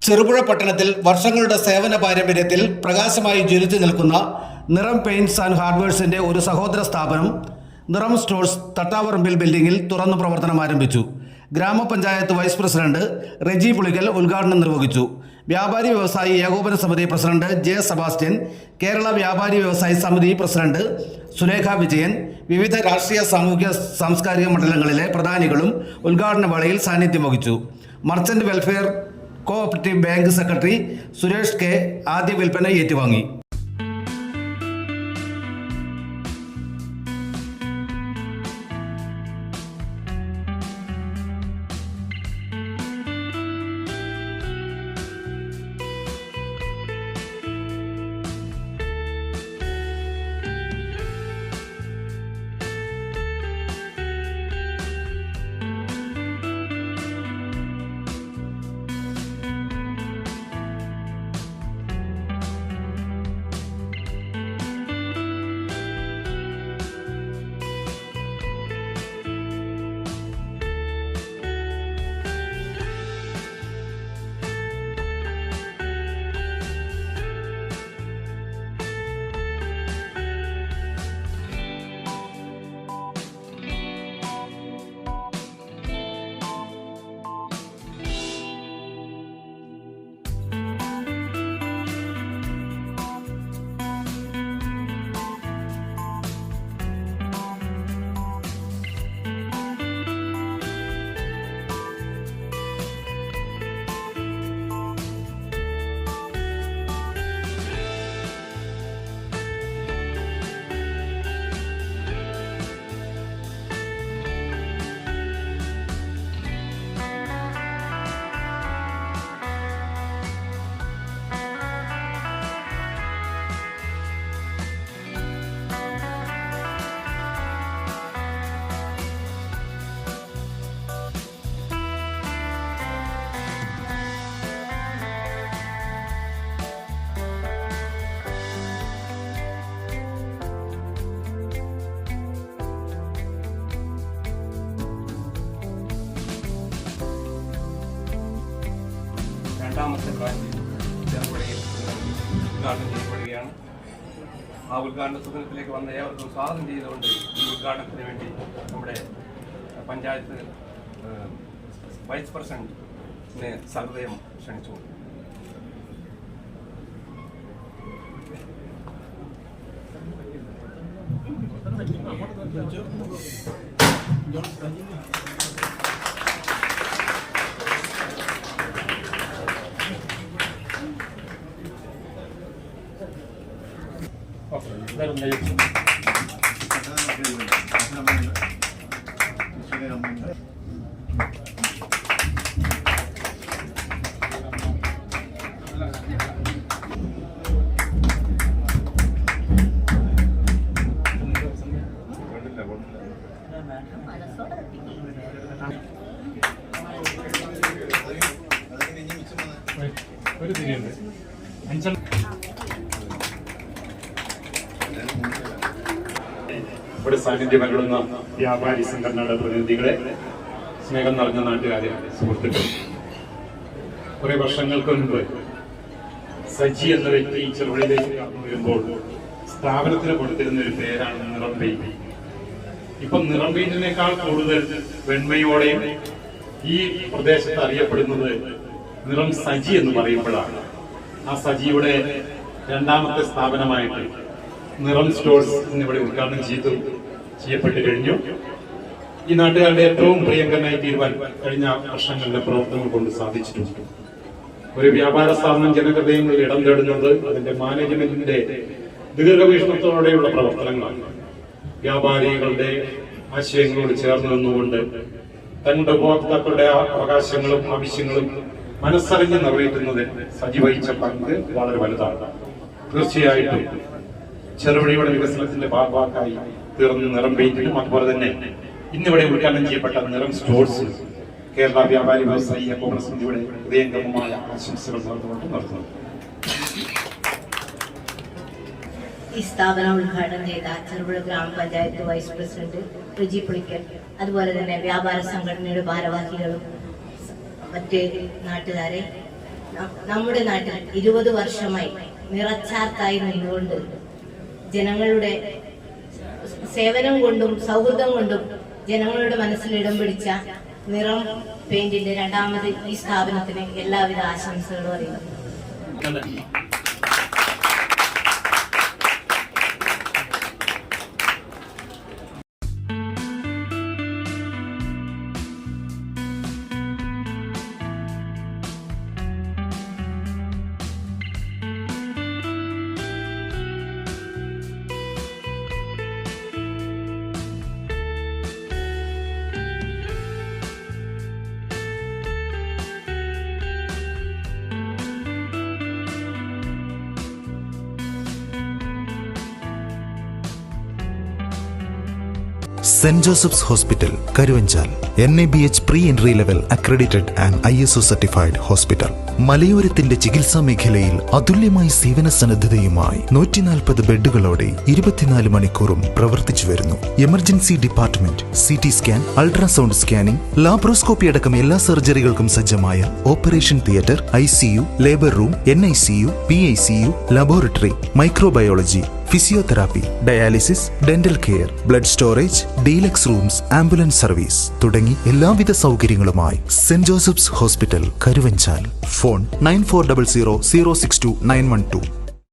ചെറുപുഴ പട്ടണത്തിൽ വർഷങ്ങളുടെ സേവന പാരമ്പര്യത്തിൽ പ്രകാശമായി ജ്വലിച്ചു നിൽക്കുന്ന നിറം പെയിന്റ്സ് ആൻഡ് ഹാർഡ്വെയർസിന്റെ ഒരു സഹോദര സ്ഥാപനം നിറം സ്റ്റോഴ്സ് തട്ടാവറമ്പിൽ ബിൽഡിംഗിൽ തുറന്നു പ്രവർത്തനം ആരംഭിച്ചു. ഗ്രാമപഞ്ചായത്ത് വൈസ് പ്രസിഡന്റ് റെജി പുളിക്കൽ ഉദ്ഘാടനം നിർവഹിച്ചു. വ്യാപാരി വ്യവസായി ഏകോപന സമിതി പ്രസിഡന്റ് ജെ സെബാസ്റ്റ്യൻ, കേരള വ്യാപാരി വ്യവസായി സമിതി പ്രസിഡന്റ് സുലേഖ വിജയൻ, വിവിധ രാഷ്ട്രീയ സാമൂഹിക സാംസ്കാരിക മണ്ഡലങ്ങളിലെ പ്രധാനികളും ഉദ്ഘാടന വേളയിൽ സാന്നിധ്യം വഹിച്ചു. Merchant welfare cooperative bank secretary Suresh K ആദ്യ വിൽപ്പന ഏറ്റുവാങ്ങി. രണ്ടാമത്തെ ബ്രാഞ്ച് ചെറുപുഴയിൽ ഉദ്ഘാടനം ചെയ്യപ്പെടുകയാണ്. ആ ഉദ്ഘാടന സുഖത്തിലേക്ക് വന്ന ഏവർക്കും സ്വാഗതം ചെയ്തുകൊണ്ട് ഈ ഉദ്ഘാടനത്തിന് വേണ്ടി നമ്മുടെ പഞ്ചായത്ത് വൈസ് പ്രസിഡന്റിനെ സഹൃദയം ക്ഷണിച്ചു. ഒരു തിരിയുണ്ട് അഞ്ചൽ ഇവിടെ സാന്നിധ്യം അരുളുന്ന വ്യാപാരി സംഘടനയുടെ പ്രതിനിധികളെ, സ്നേഹം നിറഞ്ഞ നാട്ടുകാരെ, സുഹൃത്തുക്കൾ, കുറെ വർഷങ്ങൾക്ക് മുൻപ് സജി എന്ന വ്യക്തി ചെറുപുഴയിലേക്ക് കടന്നു വരുമ്പോൾ സ്ഥാപനത്തിന് കൊടുത്തിരുന്ന ഒരു പേരാണ് നിറം പെയിന്റ്. ഇപ്പം നിറം പെയിന്റിനേക്കാൾ കൂടുതൽ വെണ്മയോടെയും ഈ പ്രദേശത്ത് അറിയപ്പെടുന്നത് നിറം സജി എന്ന് പറയുമ്പോഴാണ്. ആ സജിയുടെ രണ്ടാമത്തെ സ്ഥാപനമായിട്ട് നിറം സ്റ്റോഴ്സ് എന്നിവിടെ ഉദ്ഘാടനം ചെയ്യപ്പെട്ട് കഴിഞ്ഞു. ഈ നാട്ടുകാരുടെ ഏറ്റവും പ്രിയങ്കരനായി തീരുവാൻ കഴിഞ്ഞ വർഷങ്ങളിലെ പ്രവർത്തനങ്ങൾ കൊണ്ട് സാധിച്ചിട്ടുണ്ട്. ഒരു വ്യാപാര സ്ഥാപനം ജനഹൃദയങ്ങളിൽ ഇടം തേടുന്നത് അതിന്റെ മാനേജ്മെന്റിന്റെ ദീർഘവീക്ഷണത്തോടെയുള്ള പ്രവർത്തനങ്ങളാണ്. വ്യാപാരികളുടെ ആശയങ്ങളോട് ചേർന്ന് നിന്നുകൊണ്ട് തങ്ങളുടെ ഉപഭോക്താക്കളുടെ അവകാശങ്ങളും ആവശ്യങ്ങളും മനസ്സറിഞ്ഞ് നിറവേറ്റുന്നതിൽ സജി വഹിച്ച പങ്ക് വളരെ വലുതാണ്. തീർച്ചയായിട്ടും ചെറുപുഴയുടെ വികസനത്തിന്റെ ഭാഗമായി തീർന്ന നിറം പെയിന്റിനും അതുപോലെ തന്നെ ഇന്നിവിടെ ഉദ്ഘാടനം ചെയ്യപ്പെട്ട നിറം സ്റ്റോഴ്സ് കേരള വ്യാപാരി വ്യവസായി ഏകോപന സമിതിയുടെ ഹൃദയംഗമമായ ആശംസകൾ നടത്തുന്നു. ഈ സ്ഥാപനം ഉദ്ഘാടനം ചെയ്ത ചെറുപുഴ ഗ്രാമപഞ്ചായത്ത് വൈസ് പ്രസിഡന്റ് റെജി പുളിക്കൽ, അതുപോലെ തന്നെ വ്യാപാര സംഘടനയുടെ ഭാരവാഹികളും മറ്റ് നാട്ടുകാരെ നമ്മുടെ നാട്ടിൽ 20 വർഷമായി നിറച്ചാർത്തായി നിന്നുകൊണ്ട് ജനങ്ങളുടെ സേവനം കൊണ്ടും സൗഹൃദം കൊണ്ടും ജനങ്ങളുടെ മനസ്സിൽ ഇടം പിടിച്ച നിറം പെയിന്റിന്റെ രണ്ടാമത് ഈ സ്ഥാപനത്തിന് എല്ലാവിധ ആശംസകളും അറിയുന്നു. St. Joseph's Hospital, Karuvanchal, NABH pre-entry level accredited and ISO certified hospital. മലയോരത്തിന്റെ ചികിത്സാ മേഖലയിൽ അതുല്യമായ സേവന സന്നദ്ധതയുമായി 140 ബെഡുകളോടെ 24 മണിക്കൂറും പ്രവർത്തിച്ചു വരുന്നു. Emergency department, CT scan, ultrasound scanning, laparoscopy അടക്കം എല്ലാ സർജറികൾക്കും സജ്ജമായ operation theatre, ICU, labour room, NICU, PICU, laboratory, microbiology, physiotherapy, dialysis, dental care, blood storage, deluxe rooms, ambulance service തുടങ്ങി എല്ലാവിധ സൗകര്യങ്ങളുമായി saint Joseph's hospital, Karuvanchal. Phone 9400 062 912.